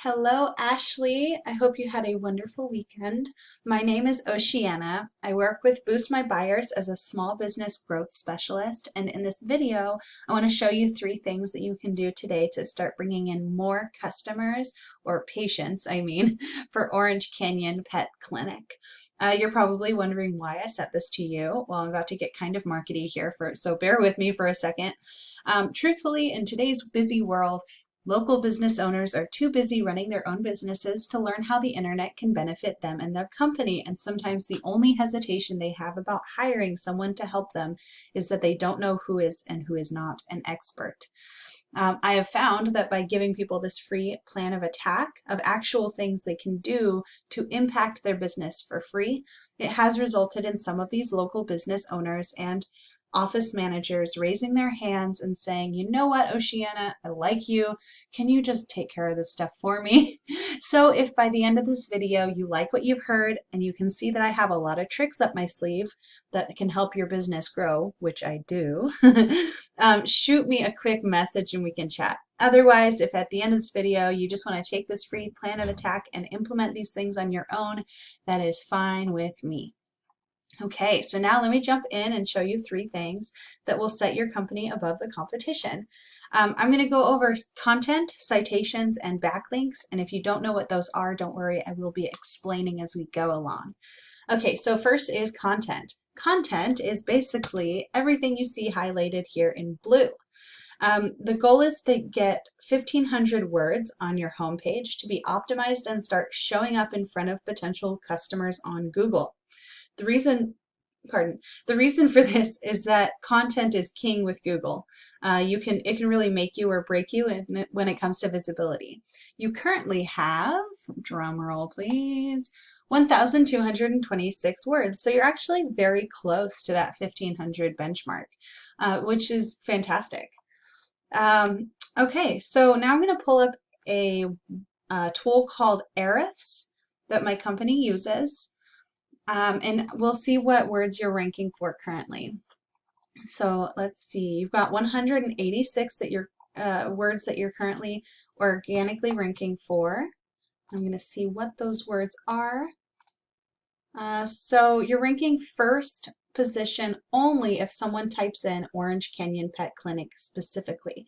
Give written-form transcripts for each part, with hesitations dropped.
Hello, Ashley. I hope you had a wonderful weekend. My name is Oceana. I work with Boost My Buyers as a small business growth specialist. And in this video, I want to show you 3 things that you can do today to start bringing in more customers or patients, for Orange Canyon Pet Clinic. You're probably wondering why I sent this to you. Well, I'm about to get kind of markety here, so bear with me for a second. Truthfully, in today's busy world, local business owners are too busy running their own businesses to learn how the internet can benefit them and their company, and sometimes the only hesitation they have about hiring someone to help them is that they don't know who is and who is not an expert. I have found that by giving people this free plan of attack of actual things they can do to impact their business for free, it has resulted in some of these local business owners and office managers raising their hands and saying, you know what, Oceana, I like you. Can you just take care of this stuff for me? So if by the end of this video you like what you've heard and you can see that I have a lot of tricks up my sleeve that can help your business grow, which I do, shoot me a quick message and we can chat. Otherwise, if at the end of this video you just want to take this free plan of attack and implement these things on your own, that is fine with me. Okay, so now let me jump in and show you 3 things that will set your company above the competition. I'm going to go over content, citations, and backlinks, and if you don't know what those are, don't worry, I will be explaining as we go along. Okay, so first is content. Content is basically everything you see highlighted here in blue. The goal is to get 1,500 words on your homepage to be optimized and start showing up in front of potential customers on Google. The reason for this is that content is king with Google. It can really make you or break you when it comes to visibility. You currently have, drum roll please, 1,226 words. So you're actually very close to that 1,500 benchmark, which is fantastic. Okay, so now I'm going to pull up a tool called Ahrefs that my company uses. And we'll see what words you're ranking for currently. So let's see, you've got 186 words that you're currently organically ranking for. I'm going to see what those words are. So you're ranking first position only if someone types in Orange Canyon Pet Clinic specifically.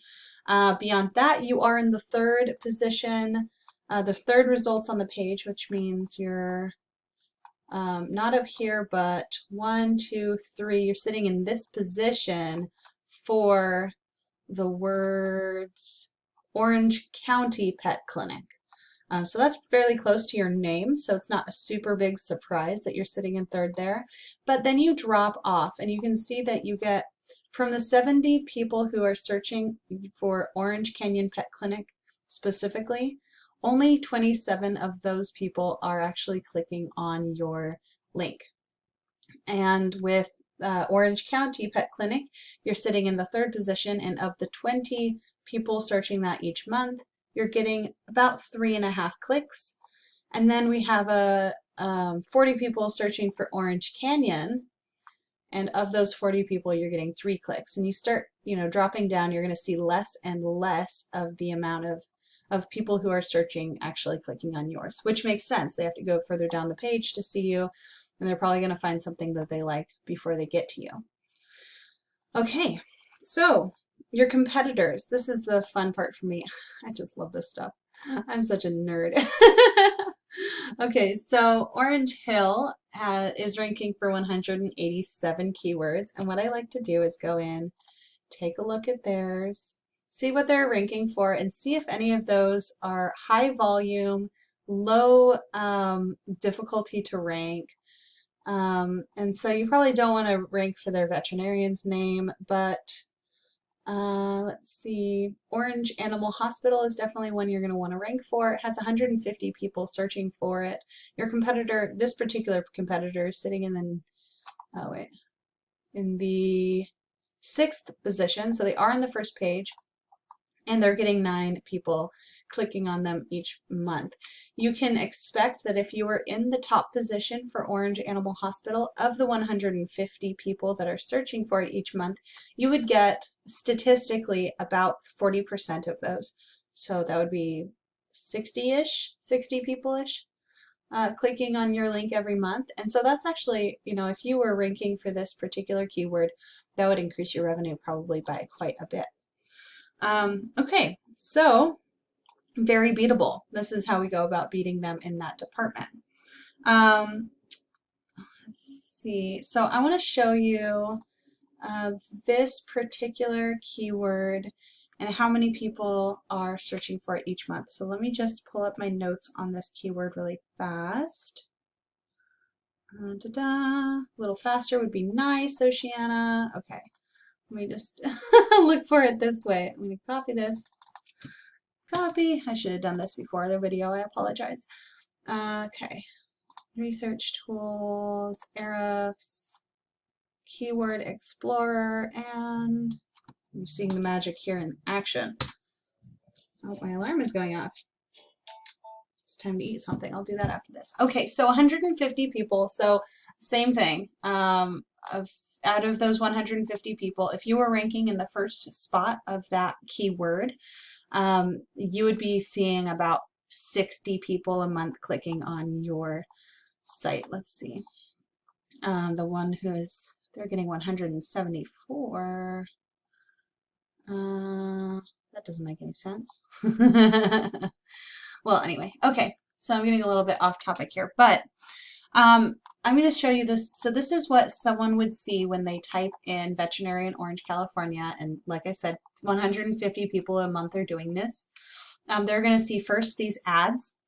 Beyond that, you are in the 3rd position, the 3rd results on the page, which means you're not up here, but 1, 2, 3, you're sitting in this position for the words Orange County Pet Clinic. So that's fairly close to your name, so it's not a super big surprise that you're sitting in 3rd there. But then you drop off, and you can see that you get, from the 70 people who are searching for Orange Canyon Pet Clinic specifically, only 27 of those people are actually clicking on your link. And with Orange County Pet Clinic, you're sitting in the 3rd position, and of the 20 people searching that each month, you're getting about 3.5 clicks. And then we have 40 people searching for Orange Canyon, and of those 40 people, you're getting 3 clicks. And you start, dropping down, you're going to see less and less of the amount of people who are searching actually clicking on yours, which makes sense. They have to go further down the page to see you, and they're probably going to find something that they like before they get to you. Okay, so your competitors. This is the fun part for me. I just love this stuff. I'm such a nerd. Okay, so Orange Hill is ranking for 187 keywords, and what I like to do is go in, take a look at theirs, see what they're ranking for, and see if any of those are high volume, low difficulty to rank. And so you probably don't want to rank for their veterinarian's name, but let's see, Orange Animal Hospital is definitely one you're going to want to rank for. It has 150 people searching for it. Your competitor, this particular competitor, is sitting in the 6th position, so they are on the 1st page, and they're getting 9 people clicking on them each month. You can expect that if you were in the top position for Orange Animal Hospital, of the 150 people that are searching for it each month, you would get statistically about 40% of those. So that would be 60-ish, 60 people-ish clicking on your link every month. And so that's actually, you know, if you were ranking for this particular keyword, that would increase your revenue probably by quite a bit. Okay, so very beatable. This is how we go about beating them in that department. Let's see. So I want to show you this particular keyword and how many people are searching for it each month. So let me just pull up my notes on this keyword really fast. A little faster would be nice, Oceana. Okay, let me just look for it this way. I'm going to copy this. Copy. I should have done this before the video. I apologize. Okay. Research tools, Ahrefs, Keyword Explorer, and I'm seeing the magic here in action. Oh, my alarm is going off. It's time to eat something. I'll do that after this. Okay, so 150 people. So same thing. Out of those 150 people, if you were ranking in the first spot of that keyword, you would be seeing about 60 people a month clicking on your site. Let's see. The one who is, they're getting 174. That doesn't make any sense. Well, anyway, okay. So I'm getting a little bit off topic here, but I'm going to show you this. So this is what someone would see when they type in veterinarian Orange, California. And like I said, 150 people a month are doing this. They're going to see first these ads.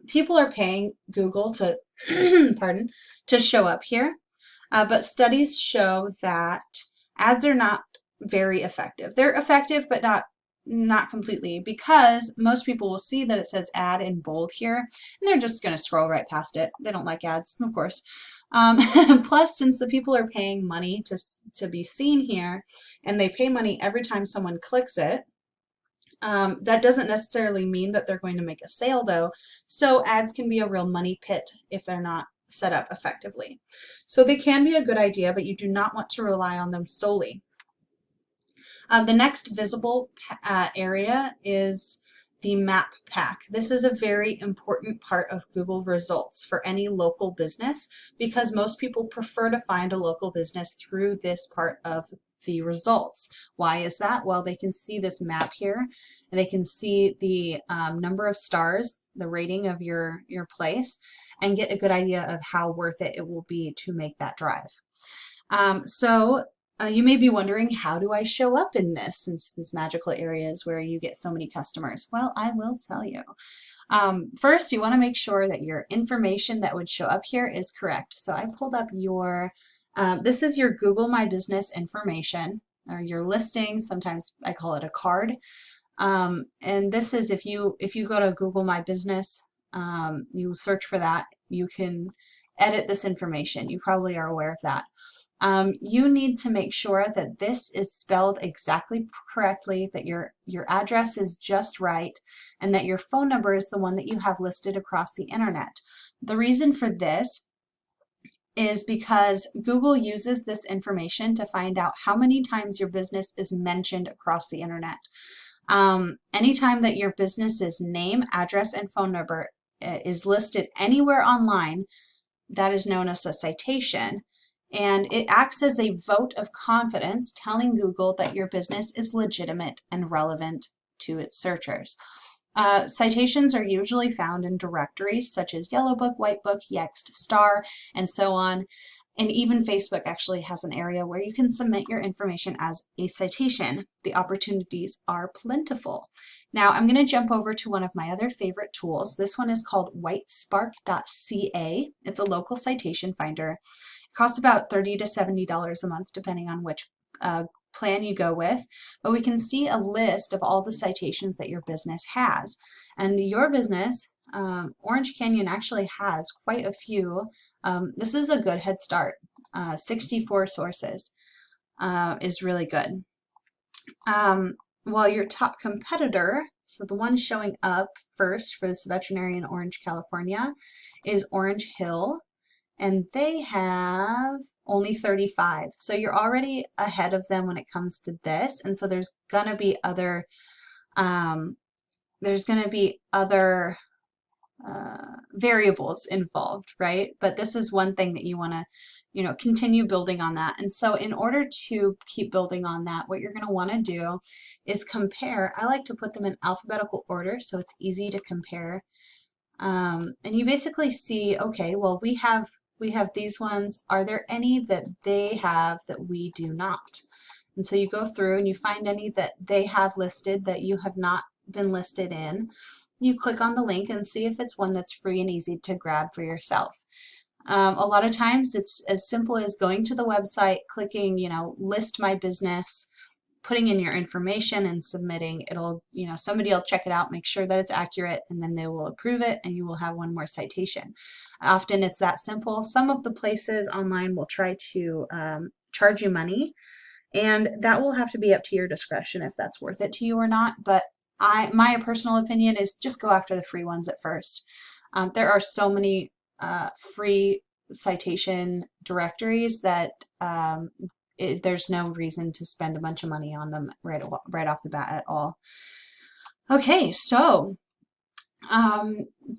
People are paying Google to, pardon, to show up here. But studies show that ads are not very effective. They're effective, but not completely, because most people will see that it says ad in bold here, and they're just going to scroll right past it. They don't like ads, of course. Plus, since the people are paying money to be seen here, and they pay money every time someone clicks it, that doesn't necessarily mean that they're going to make a sale, though. So ads can be a real money pit if they're not set up effectively. So they can be a good idea, but you do not want to rely on them solely. The next visible area is the map pack. This is a very important part of Google results for any local business, because most people prefer to find a local business through this part of the results. Why is that? Well, they can see this map here, and they can see the number of stars, the rating of your place, and get a good idea of how worth it will be to make that drive. You may be wondering, how do I show up in this, since this magical area is where you get so many customers? Well, I will tell you. First, you want to make sure that your information that would show up here is correct. So I pulled up your, this is your Google My Business information, or your listing. Sometimes I call it a card. And this is, if you go to Google My Business, you search for that, you can edit this information. You probably are aware of that. You need to make sure that this is spelled exactly correctly, that your address is just right, and that your phone number is the one that you have listed across the internet. The reason for this is because Google uses this information to find out how many times your business is mentioned across the internet. Anytime that your business's name, address, and phone number is listed anywhere online, that is known as a citation. And it acts as a vote of confidence, telling Google that your business is legitimate and relevant to its searchers. Citations are usually found in directories such as Yellow Book, White Book, Yext, Star, and so on. And even Facebook actually has an area where you can submit your information as a citation. The opportunities are plentiful. Now I'm going to jump over to one of my other favorite tools. This one is called whitespark.ca. It's a local citation finder. It costs about $30 to $70 a month, depending on which plan you go with. But we can see a list of all the citations that your business has. And your business, Orange Canyon, actually has quite a few. This is a good head start. 64 sources is really good. While your top competitor, so the one showing up first for this veterinarian Orange, California, is Orange Hill, and they have only 35. So you're already ahead of them when it comes to this, and so there's gonna be other there's going to be other variables involved, right? But this is one thing that you want to, continue building on that. And so in order to keep building on that, what you're going to want to do is compare. I like to put them in alphabetical order so it's easy to compare. And you basically see, okay, well, we have these ones. Are there any that they have that we do not? And so you go through and you find any that they have listed that you have not been listed in. You click on the link and see if it's one that's free and easy to grab for yourself. A lot of times it's as simple as going to the website, clicking, list my business, putting in your information and submitting. It'll, somebody will check it out, make sure that it's accurate, and then they will approve it and you will have one more citation. Often it's that simple. Some of the places online will try to charge you money, and that will have to be up to your discretion if that's worth it to you or not. But my personal opinion is just go after the free ones at first. There are so many free citation directories that there's no reason to spend a bunch of money on them right off the bat at all. Okay, so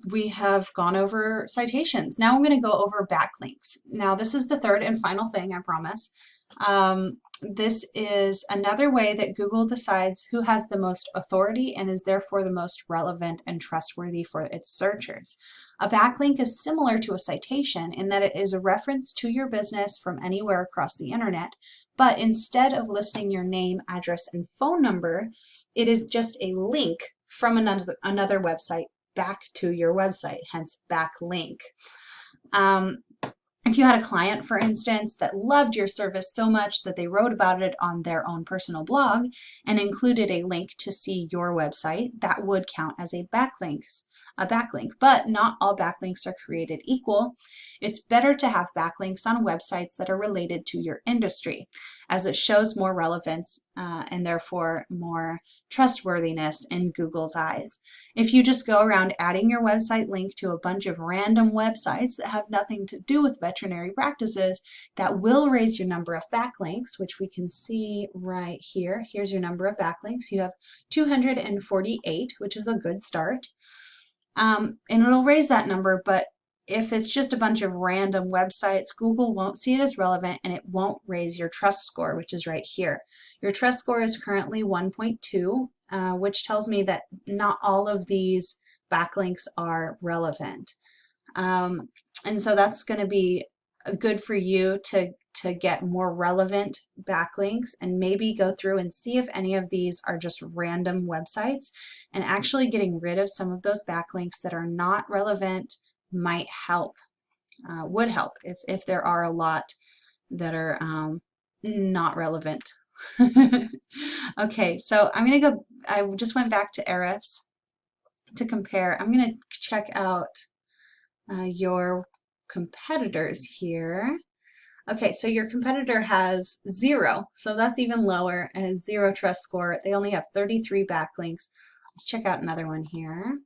we have gone over citations. Now I'm going to go over backlinks. Now this is the third and final thing, I promise. This is another way that Google decides who has the most authority and is therefore the most relevant and trustworthy for its searchers. A backlink is similar to a citation in that it is a reference to your business from anywhere across the internet, but instead of listing your name, address, and phone number, it is just a link from another website back to your website, hence backlink. If you had a client, for instance, that loved your service so much that they wrote about it on their own personal blog and included a link to see your website, that would count as a backlink. But not all backlinks are created equal. It's better to have backlinks on websites that are related to your industry, as it shows more relevance and therefore more trustworthiness in Google's eyes. If you just go around adding your website link to a bunch of random websites that have nothing to do with veterinary practices, that will raise your number of backlinks, which we can see right here. Here's your number of backlinks. You have 248, which is a good start. And it'll raise that number, but if it's just a bunch of random websites, Google won't see it as relevant and it won't raise your trust score, which is right here. Your trust score is currently 1.2, which tells me that not all of these backlinks are relevant. And so that's going to be good for you to get more relevant backlinks and maybe go through and see if any of these are just random websites, and actually getting rid of some of those backlinks that are not relevant might help, would help if there are a lot that are not relevant. Okay, so I'm going to go, I just went back to Ahrefs to compare. I'm going to check out your competitors here. Okay, so your competitor has 0, so that's even lower, and has 0 trust score. They only have 33 backlinks. Let's check out another one here.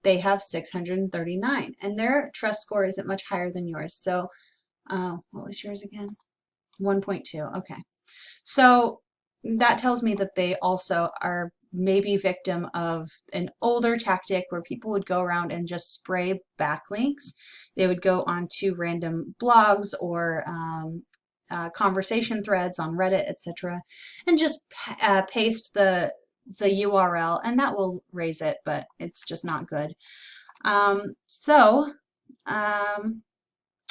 They have 639, and their trust score isn't much higher than yours. So what was yours again? 1.2. Okay, so that tells me that they also are maybe victim of an older tactic where people would go around and just spray backlinks. They would go onto random blogs or conversation threads on Reddit, etc., and just paste the URL, and that will raise it, but it's just not good.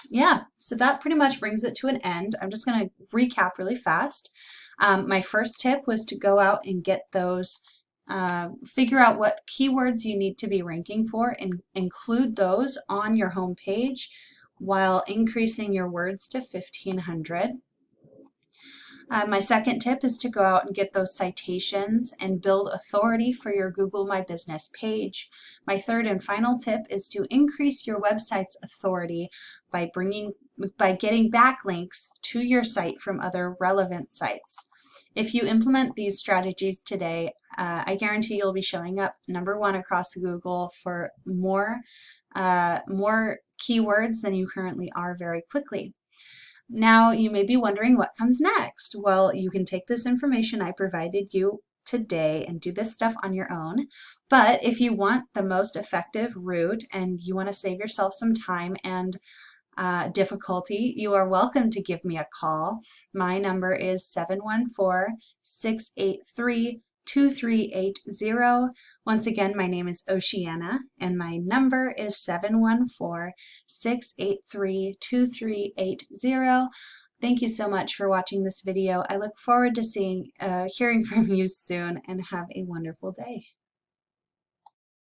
Yeah, so that pretty much brings it to an end. I'm just going to recap really fast. My first tip was to go out and get those, figure out what keywords you need to be ranking for and include those on your home page while increasing your words to 1,500. My second tip is to go out and get those citations and build authority for your Google My Business page. My third and final tip is to increase your website's authority by getting backlinks to your site from other relevant sites. If you implement these strategies today, I guarantee you'll be showing up #1 across Google for more keywords than you currently are very quickly. Now you may be wondering what comes next. Well, you can take this information I provided you today and do this stuff on your own, But if you want the most effective route and you want to save yourself some time and difficulty, you are welcome to give me a call. My number is 714-683-2380. Once again, my name is Oceana, and my number is 714-683-2380. Thank you so much for watching this video. I look forward to hearing from you soon, and have a wonderful day.